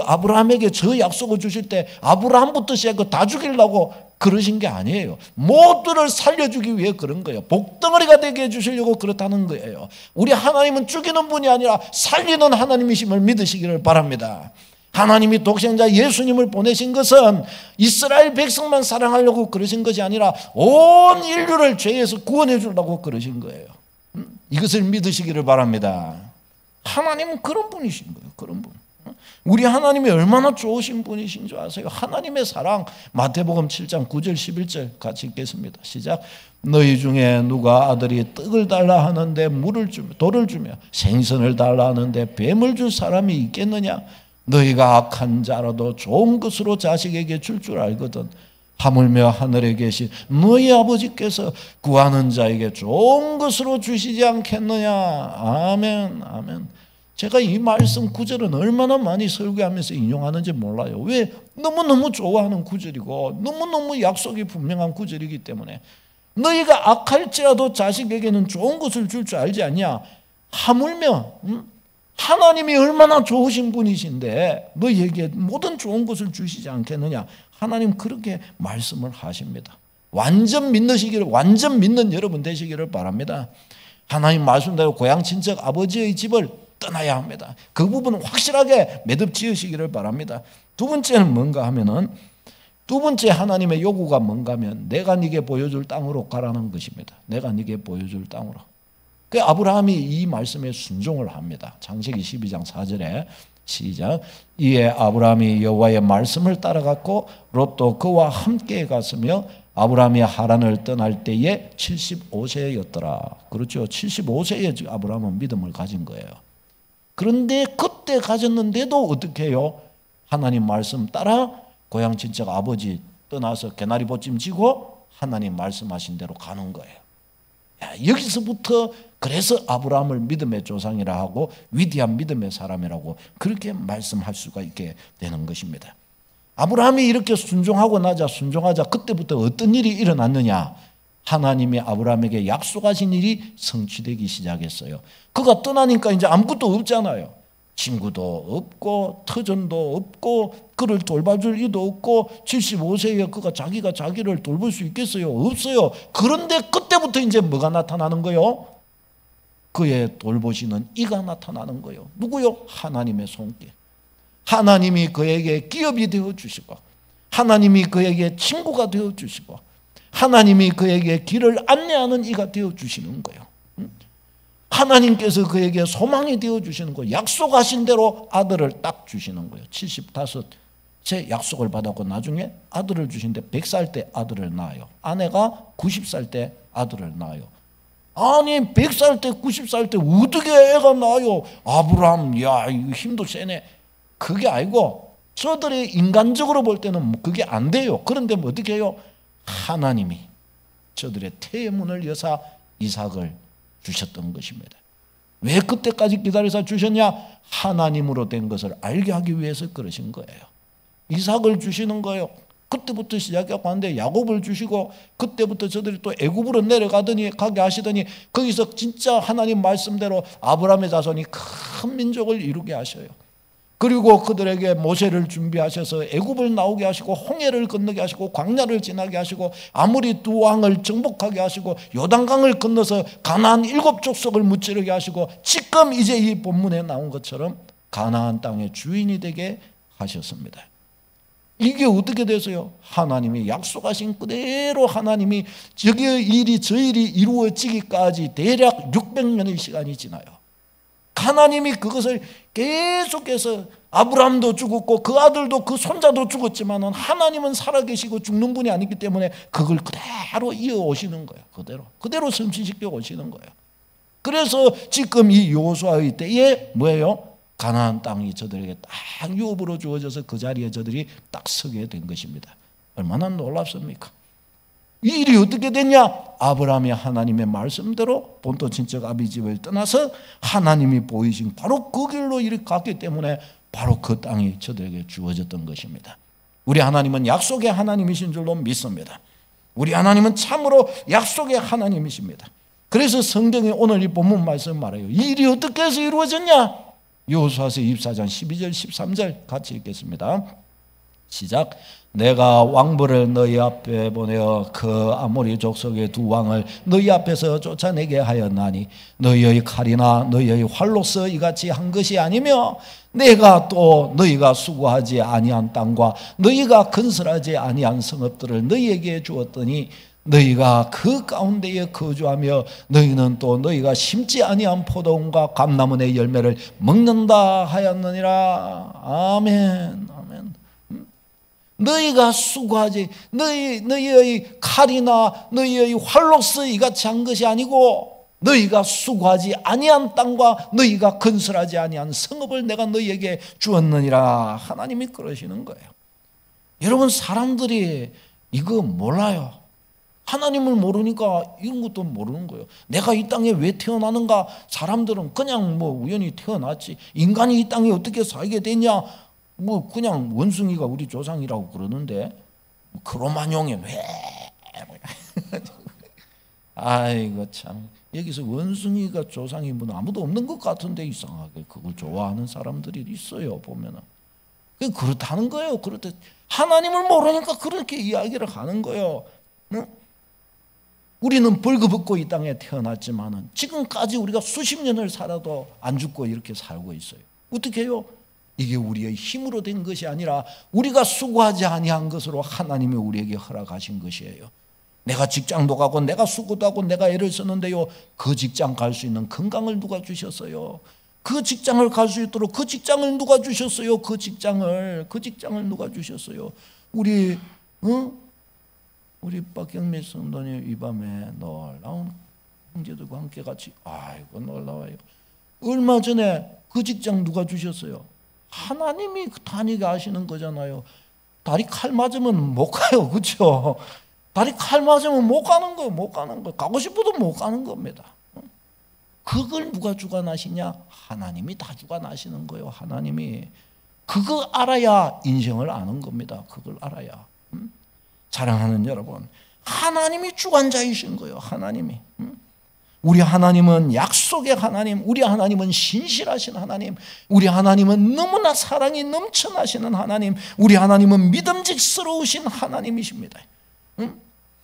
아브라함에게 저 약속을 주실 때 아브라함부터 시작해서 다 죽이려고 그러신 게 아니에요. 모두를 살려주기 위해 그런 거예요. 복덩어리가 되게 해주시려고 그렇다는 거예요. 우리 하나님은 죽이는 분이 아니라 살리는 하나님이심을 믿으시기를 바랍니다. 하나님이 독생자 예수님을 보내신 것은 이스라엘 백성만 사랑하려고 그러신 것이 아니라 온 인류를 죄에서 구원해 주려고 그러신 거예요. 이것을 믿으시기를 바랍니다. 하나님은 그런 분이신 거예요. 그런 분. 우리 하나님이 얼마나 좋으신 분이신 줄 아세요? 하나님의 사랑, 마태복음 7장 9절 11절 같이 읽겠습니다. 시작. 너희 중에 누가 아들이 떡을 달라 하는데 돌을 주며 생선을 달라 하는데 뱀을 줄 사람이 있겠느냐? 너희가 악한 자라도 좋은 것으로 자식에게 줄 알거든. 하물며 하늘에 계신 너희 아버지께서 구하는 자에게 좋은 것으로 주시지 않겠느냐. 아멘. 아멘. 제가 이 말씀 구절은 얼마나 많이 설교하면서 인용하는지 몰라요. 왜? 너무너무 좋아하는 구절이고 너무너무 약속이 분명한 구절이기 때문에. 너희가 악할지라도 자식에게는 좋은 것을 줄 알지 않냐. 하물며 하나님이 얼마나 좋으신 분이신데 너희에게 모든 좋은 것을 주시지 않겠느냐. 하나님 그렇게 말씀을 하십니다. 완전 믿는 여러분 되시기를 바랍니다. 하나님 말씀대로 고향 친척 아버지의 집을 떠나야 합니다. 그 부분은 확실하게 매듭 지으시기를 바랍니다. 두 번째는 뭔가 하면은, 두 번째 하나님의 요구가 뭔가 하면 내가 네게 보여줄 땅으로 가라는 것입니다. 내가 네게 보여줄 땅으로. 그 아브라함이 이 말씀에 순종을 합니다. 창세기 12장 4절에 시작. 이에 아브라함이 여호와의 말씀을 따라갔고 롯도 그와 함께 갔으며 아브라함이 하란을 떠날 때에 75세였더라. 그렇죠. 75세에 아브라함은 믿음을 가진 거예요. 그런데 그때 가졌는데도 어떻게 해요? 하나님 말씀 따라 고향 친척 아버지 떠나서 개나리 보찜 지고 하나님 말씀하신 대로 가는 거예요. 여기서부터 그래서 아브라함을 믿음의 조상이라 하고 위대한 믿음의 사람이라고 그렇게 말씀할 수가 있게 되는 것입니다. 아브라함이 이렇게 순종하자 그때부터 어떤 일이 일어났느냐? 하나님이 아브라함에게 약속하신 일이 성취되기 시작했어요. 그가 떠나니까 이제 아무것도 없잖아요. 친구도 없고 터전도 없고 그를 돌봐줄 이도 없고 75세에 그가 자기가 자기를 돌볼 수 있겠어요? 없어요. 그런데 그때부터 이제 뭐가 나타나는 거요? 그의 돌보시는 이가 나타나는 거예요. 누구요? 하나님의 손길. 하나님이 그에게 기업이 되어주시고 하나님이 그에게 친구가 되어주시고 하나님이 그에게 길을 안내하는 이가 되어주시는 거예요. 하나님께서 그에게 소망이 되어주시는 거예요. 약속하신 대로 아들을 딱 주시는 거예요. 75세 약속을 받았고 나중에 아들을 주신데 100살 때 아들을 낳아요. 아내가 90살 때 아들을 낳아요. 아니 100살 때 90살 때 어떻게 애가 낳아요? 아브라함 야 이거 힘도 세네. 그게 아니고 저들이 인간적으로 볼 때는 그게 안 돼요. 그런데 뭐 어떻게 해요? 하나님이 저들의 태문을 여사 이삭을 주셨던 것입니다. 왜 그때까지 기다려서 주셨냐? 하나님으로 된 것을 알게 하기 위해서 그러신 거예요. 이삭을 주시는 거예요. 그때부터 시작해서 하는데 야곱을 주시고 그때부터 저들이 또 애굽으로 내려가더니 가게 하시더니 거기서 진짜 하나님 말씀대로 아브라함의 자손이 큰 민족을 이루게 하셔요. 그리고 그들에게 모세를 준비하셔서 애굽을 나오게 하시고 홍해를 건너게 하시고 광야를 지나게 하시고 아모리 두 왕을 정복하게 하시고 요단강을 건너서 가나안 7족속을 무찌르게 하시고 지금 이제 이 본문에 나온 것처럼 가나안 땅의 주인이 되게 하셨습니다. 이게 어떻게 돼서요? 하나님이 약속하신 그대로 하나님이 저 일이 이루어지기까지 대략 600년의 시간이 지나요. 하나님이 그것을 계속해서 아브라함도 죽었고 그 아들도 그 손자도 죽었지만은 하나님은 살아계시고 죽는 분이 아니기 때문에 그걸 그대로 이어오시는 거예요. 그대로 성취시켜 오시는 거예요. 그래서 지금 이 여호수아의 때에 뭐예요? 가나안 땅이 저들에게 딱 유업으로 주어져서 그 자리에 저들이 딱 서게 된 것입니다. 얼마나 놀랍습니까? 이 일이 어떻게 됐냐? 아브라함이 하나님의 말씀대로 본토 친척 아비 집을 떠나서 하나님이 보이신 바로 그 길로 이렇게 갔기 때문에 바로 그 땅이 저들에게 주어졌던 것입니다. 우리 하나님은 약속의 하나님이신 줄로 믿습니다. 우리 하나님은 참으로 약속의 하나님이십니다. 그래서 성경이 오늘 이 본문 말씀 말해요. 이 일이 어떻게 해서 이루어졌냐? 여호수아서 24장 12절 13절 같이 읽겠습니다. 시작. 내가 왕벌을 너희 앞에 보내어 그 아모리 족속의 두 왕을 너희 앞에서 쫓아내게 하였나니 너희의 칼이나 너희의 활로서 이같이 한 것이 아니며 내가 또 너희가 수고하지 아니한 땅과 너희가 건설하지 아니한 성읍들을 너희에게 주었더니 너희가 그 가운데에 거주하며 너희는 또 너희가 심지 아니한 포도원과 감나무의 열매를 먹는다 하였느니라. 아멘. 아멘. 너희가 수고하지 너희의 칼이나 너희의 활로서 이같이 한 것이 아니고 너희가 수고하지 아니한 땅과 너희가 건설하지 아니한 성읍을 내가 너희에게 주었느니라. 하나님이 그러시는 거예요. 여러분, 사람들이 이거 몰라요. 하나님을 모르니까 이런 것도 모르는 거예요. 내가 이 땅에 왜 태어나는가? 사람들은 그냥 뭐 우연히 태어났지. 인간이 이 땅에 어떻게 살게 됐냐? 뭐 그냥 원숭이가 우리 조상이라고 그러는데 크로마뇽이 왜? 아이고 참, 여기서 원숭이가 조상이면 아무도 없는 것 같은데 이상하게 그걸 좋아하는 사람들이 있어요. 보면은 그렇다는 거예요. 그렇듯 하나님을 모르니까 그렇게 이야기를 하는 거예요. 응? 우리는 벌거벗고 이 땅에 태어났지만은 지금까지 우리가 수십 년을 살아도 안 죽고 이렇게 살고 있어요. 어떻게 해요? 이게 우리의 힘으로 된 것이 아니라 우리가 수고하지 아니한 것으로 하나님이 우리에게 허락하신 것이에요. 내가 직장도 가고 내가 수고도 하고 내가 애를 쓰는데요, 그 직장 갈 수 있는 건강을 누가 주셨어요? 그 직장을 갈 수 있도록 그 직장을 누가 주셨어요? 그 직장을 누가 주셨어요? 우리 박경미 성도님 이 밤에 놀라운 형제들과 함께 같이, 아이고 놀라워요. 얼마 전에 그 직장 누가 주셨어요? 하나님이 다니게 하시는 거잖아요. 다리 칼 맞으면 못 가요. 그렇죠? 다리 칼 맞으면 못 가는 거예요. 못 가는 거. 가고 싶어도 못 가는 겁니다. 그걸 누가 주관하시냐? 하나님이 다 주관하시는 거예요. 하나님이. 그거 알아야 인생을 아는 겁니다. 그걸 알아야. 사랑하는 여러분, 하나님이 주관자이신 거예요. 하나님이. 우리 하나님은 약속의 하나님, 우리 하나님은 신실하신 하나님, 우리 하나님은 너무나 사랑이 넘쳐나시는 하나님, 우리 하나님은 믿음직스러우신 하나님이십니다.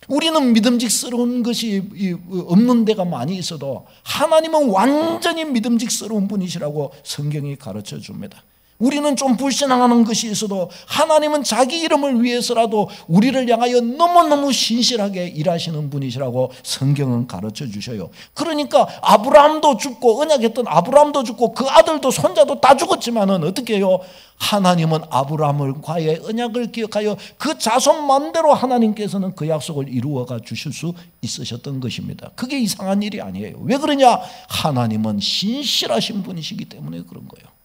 우리는 믿음직스러운 것이 없는 데가 많이 있어도 하나님은 완전히 믿음직스러운 분이시라고 성경이 가르쳐 줍니다. 우리는 좀 불신앙하는 것이 있어도 하나님은 자기 이름을 위해서라도 우리를 향하여 너무너무 신실하게 일하시는 분이시라고 성경은 가르쳐 주셔요. 그러니까 아브라함도 죽고 언약했던 아브라함도 죽고 그 아들도 손자도 다 죽었지만은 어떻게 해요? 하나님은 아브라함과의 언약을 기억하여 그 자손만대로 하나님께서는 그 약속을 이루어가 주실 수 있으셨던 것입니다. 그게 이상한 일이 아니에요. 왜 그러냐? 하나님은 신실하신 분이시기 때문에 그런 거예요.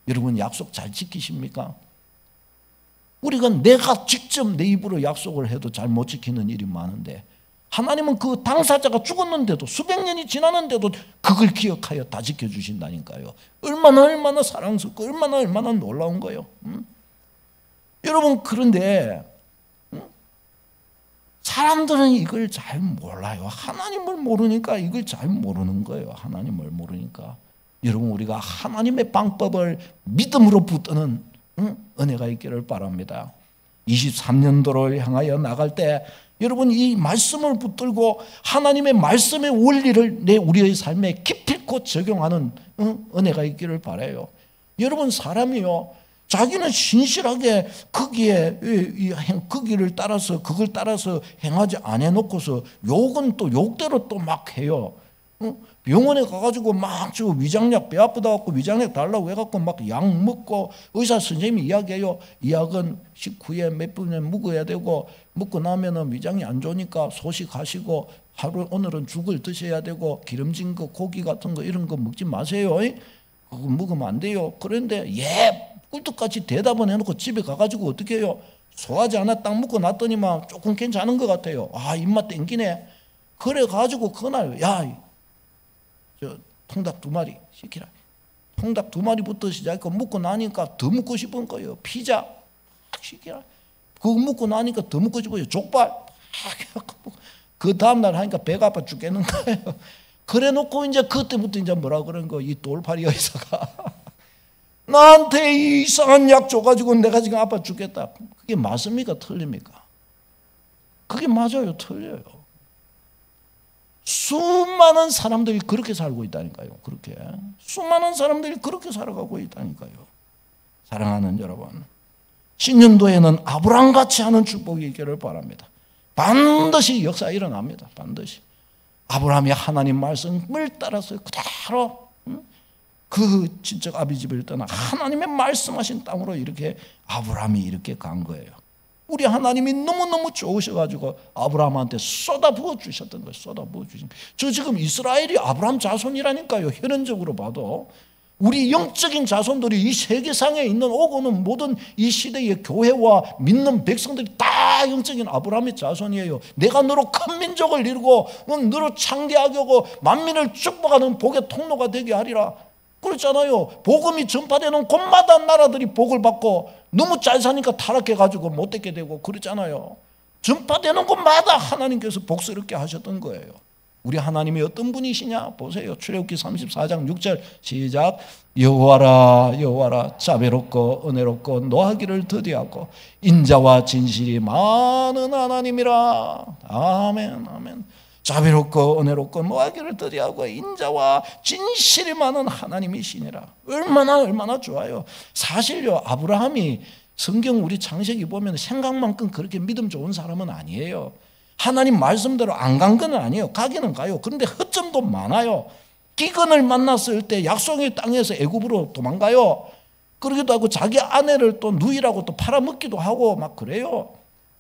여러분, 약속 잘 지키십니까? 우리가 내가 직접 내 입으로 약속을 해도 잘 못 지키는 일이 많은데 하나님은 그 당사자가 죽었는데도 수백 년이 지났는데도 그걸 기억하여 다 지켜주신다니까요. 얼마나 사랑스럽고 얼마나 놀라운 거예요. 여러분, 그런데 사람들은 이걸 잘 몰라요. 하나님을 모르니까 이걸 잘 모르는 거예요. 하나님을 모르니까. 여러분, 우리가 하나님의 방법을 믿음으로 붙드는 은혜가 있기를 바랍니다. 23년도를 향하여 나갈 때 여러분, 이 말씀을 붙들고 하나님의 말씀의 원리를 우리의 삶에 기필코 적용하는 은혜가 있기를 바라요. 여러분, 사람이요, 자기는 신실하게 거기에 그 길을 따라서 그걸 따라서 행하지 않아 놓고서 욕은 또 욕대로 또 막 해요. 병원에 가가지고 막 저 위장약 배 아프다 갖고 위장약 달라고 해갖고 막 약 먹고, 의사 선생님이 이야기해요. 이 약은 식후에 몇 분에 먹어야 되고, 먹고 나면은 위장이 안 좋으니까 소식하시고, 하루 오늘은 죽을 드셔야 되고, 기름진 거 고기 같은 거 이런 거 먹지 마세요. 그거 먹으면 안 돼요. 그런데 꿀떡같이 대답은 해놓고 집에 가가지고 어떻게 해요? 소화제 하나 딱 먹고 났더니만 조금 괜찮은 것 같아요. 아, 입맛 땡기네. 그래가지고 그날 저 통닭 2마리 시키라. 통닭 2마리부터 시작해서 먹고 나니까 더 먹고 싶은 거예요. 피자 시키라. 그거 먹고 나니까 더 먹고 싶어요. 족발. 그 다음날 하니까 배가 아파 죽겠는 거예요. 그래 놓고 이제 그때부터 이제 뭐라 그런 거, 이 돌팔이 의사가 나한테 이 이상한 약 줘가지고 내가 지금 아파 죽겠다. 그게 맞습니까? 틀립니까? 그게 맞아요? 틀려요? 수많은 사람들이 그렇게 살고 있다니까요. 그렇게 수많은 사람들이 그렇게 살아가고 있다니까요. 사랑하는 여러분, 신년도에는 아브라함같이 하는 축복이 있기를 바랍니다. 반드시 역사 일어납니다. 반드시 아브라함이 하나님 말씀을 따라서 그대로 그 친척 아비집을 떠나 하나님의 말씀하신 땅으로 이렇게 아브라함이 이렇게 간 거예요. 우리 하나님이 너무너무 좋으셔가지고 아브라함한테 쏟아부어 주셨던 거예요. 쏟아부어 주신 거예요. 저 지금 이스라엘이 아브라함 자손이라니까요. 현현적으로 봐도 우리 영적인 자손들이 이 세계상에 있는 오고는 모든 이 시대의 교회와 믿는 백성들이 다 영적인 아브라함의 자손이에요. 내가 너로 큰 민족을 이루고 너로 창대하게 하고 만민을 축복하는 복의 통로가 되게 하리라. 그렇잖아요. 복음이 전파되는 곳마다 나라들이 복을 받고, 너무 잘 사니까 타락해가지고 못되게 되고 그렇잖아요. 전파되는 곳마다 하나님께서 복스럽게 하셨던 거예요. 우리 하나님이 어떤 분이시냐 보세요. 출애굽기 34장 6절 시작. 여호와라 여호와라 자비롭고 은혜롭고 노하기를 더디하고 인자와 진실이 많은 하나님이라. 아멘 아멘. 자비롭고 은혜롭고 노하기를 더디하고 인자와 진실이 많은 하나님이시니라. 얼마나 좋아요. 사실요, 아브라함이 성경 우리 창세기 보면 생각만큼 그렇게 믿음 좋은 사람은 아니에요. 하나님 말씀대로 안 간 건 아니에요. 가기는 가요. 그런데 허점도 많아요. 기근을 만났을 때 약속의 땅에서 애굽으로 도망가요. 그러기도 하고 자기 아내를 또 누이라고 또 팔아먹기도 하고 막 그래요.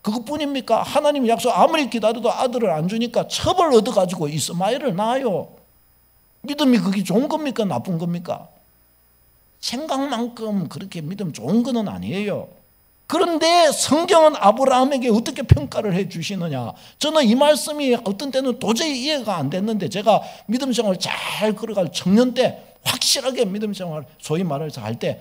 그것뿐입니까? 하나님 약속 아무리 기다려도 아들을 안 주니까 첩을 얻어가지고 이스마엘을 낳아요. 믿음이 그게 좋은 겁니까? 나쁜 겁니까? 생각만큼 그렇게 믿음 좋은 거는 아니에요. 그런데 성경은 아브라함에게 어떻게 평가를 해 주시느냐. 저는 이 말씀이 어떤 때는 도저히 이해가 안 됐는데, 제가 믿음 생활을 잘 걸어갈 청년 때 확실하게 믿음 생활 소위 말해서 할 때,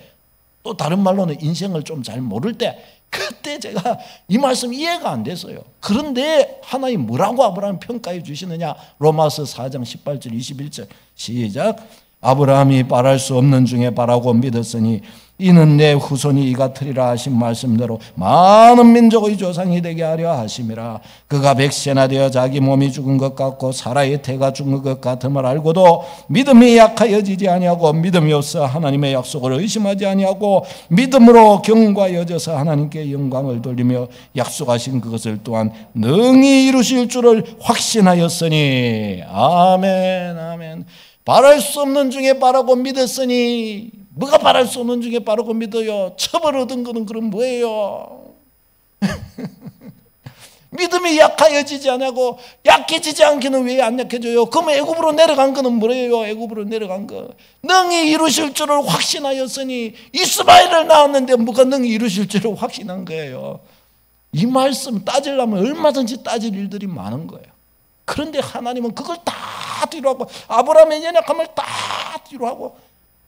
또 다른 말로는 인생을 좀 잘 모를 때, 그때 제가 이 말씀 이해가 안 됐어요. 그런데 하나님 뭐라고 아브라함 평가해 주시느냐. 로마서 4장 18절 21절 시작. 아브라함이 바랄 수 없는 중에 바라고 믿었으니 이는 내 후손이 이 같으리라 하신 말씀대로 많은 민족의 조상이 되게 하려 하심이라. 그가 백세나 되어 자기 몸이 죽은 것 같고 사라의 태가 죽은 것 같음을 알고도 믿음이 약하여지지 아니하고 믿음이 없어 하나님의 약속을 의심하지 아니하고 믿음으로 경과 여져서 하나님께 영광을 돌리며 약속하신 그것을 또한 능히 이루실 줄을 확신하였으니. 아멘 아멘. 바랄 수 없는 중에 바라고 믿었으니. 뭐가 바랄 수 없는 중에 바라고 믿어요? 첩을 얻은 거는 그럼 뭐예요? 믿음이 약하여지지 않고 약해지지 않기는 왜 안 약해져요? 그럼 애굽으로 내려간 거는 뭐예요? 애굽으로 내려간 거 능히 이루실 줄을 확신하였으니. 이스마엘을 낳았는데 뭐가 능히 이루실 줄을 확신한 거예요. 이 말씀 따지려면 얼마든지 따질 일들이 많은 거예요. 그런데 하나님은 그걸 다 뒤로 하고 아브라함의 연약함을 다 뒤로 하고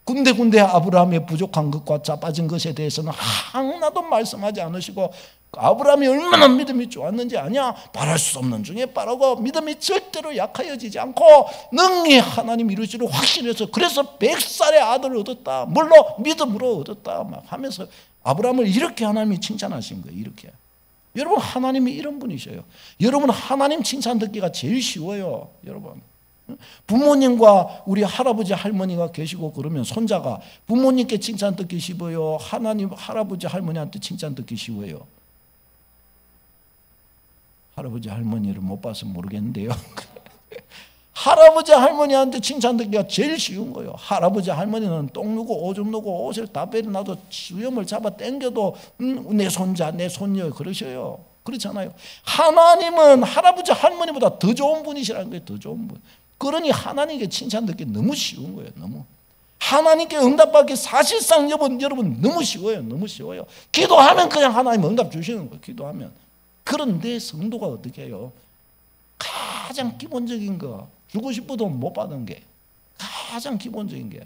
군데군데 아브라함의 부족한 것과 자빠진 것에 대해서는 하나도 말씀하지 않으시고, 아브라함이 얼마나 믿음이 좋았는지 아냐? 바랄 수 없는 중에 바라고 믿음이 절대로 약하여지지 않고 능히 하나님 이루시를 확신해서, 그래서 100살의 아들을 얻었다, 뭘로? 믿음으로 얻었다 막 하면서 아브라함을 이렇게 하나님이 칭찬하신 거예요. 이렇게. 여러분, 하나님이 이런 분이셔요. 여러분, 하나님 칭찬 듣기가 제일 쉬워요. 여러분, 부모님과 우리 할아버지 할머니가 계시고 그러면 손자가 부모님께 칭찬 듣기 쉬워요? 하나님 할아버지 할머니한테 칭찬 듣기 쉬워요? 할아버지 할머니를 못 봐서 모르겠는데요. 할아버지 할머니한테 칭찬 듣기가 제일 쉬운 거예요. 할아버지 할머니는 똥 누고 오줌 누고 옷을 다 베려놔도 수염을 잡아 당겨도 내 손자 내 손녀 그러셔요. 그렇잖아요. 하나님은 할아버지 할머니보다 더 좋은 분이시라는 거예요. 더 좋은 분. 그러니 하나님께 칭찬 듣기 너무 쉬운 거예요. 너무. 하나님께 응답받기 사실상 여러분 너무 쉬워요. 너무 쉬워요. 기도하면 그냥 하나님 응답 주시는 거예요. 기도하면. 그런데 성도가 어떻게 해요? 가장 기본적인 거, 주고 싶어도 못 받은 게 가장 기본적인 게,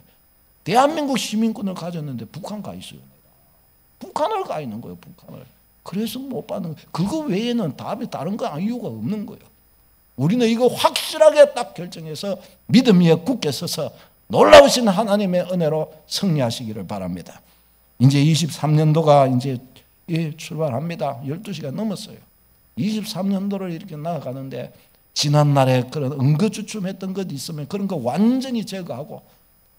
대한민국 시민권을 가졌는데 북한 가 있어요. 북한을 가 있는 거예요. 북한을. 그래서 못 받는 거예요. 그거 외에는 답이 다른 거 이유가 없는 거예요. 우리는 이거 확실하게 딱 결정해서 믿음 위에 굳게 서서 놀라우신 하나님의 은혜로 승리하시기를 바랍니다. 이제 23년도가 이제 출발합니다. 12시가 넘었어요. 23년도를 이렇게 나아가는데, 지난날에 그런 응거주춤했던 것 있으면 그런 거 완전히 제거하고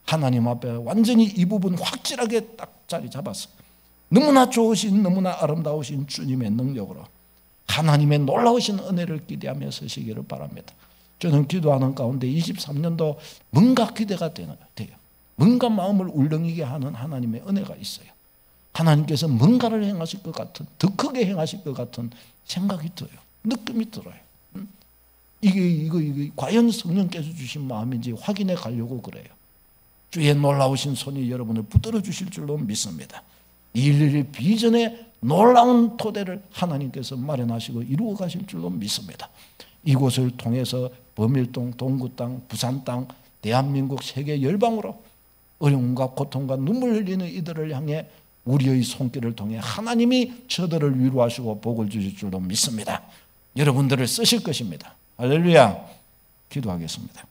하나님 앞에 완전히 이 부분 확실하게 딱 자리 잡았어. 너무나 좋으신, 너무나 아름다우신 주님의 능력으로 하나님의 놀라우신 은혜를 기대하며 서시기를 바랍니다. 저는 기도하는 가운데 23년도 뭔가 기대가 돼요. 뭔가 마음을 울렁이게 하는 하나님의 은혜가 있어요. 하나님께서 뭔가를 행하실 것 같은, 더 크게 행하실 것 같은 생각이 들어요. 느낌이 들어요. 이게 과연 성령께서 주신 마음인지 확인해 가려고 그래요. 주의 놀라우신 손이 여러분을 붙들어 주실 줄로 믿습니다. 일일이 비전의 놀라운 토대를 하나님께서 마련하시고 이루어 가실 줄로 믿습니다. 이곳을 통해서 범일동, 동구 땅, 부산 땅, 대한민국 세계 열방으로 어려움과 고통과 눈물 흘리는 이들을 향해 우리의 손길을 통해 하나님이 저들을 위로하시고 복을 주실 줄로 믿습니다. 여러분들을 쓰실 것입니다. 할렐루야. 기도하겠습니다.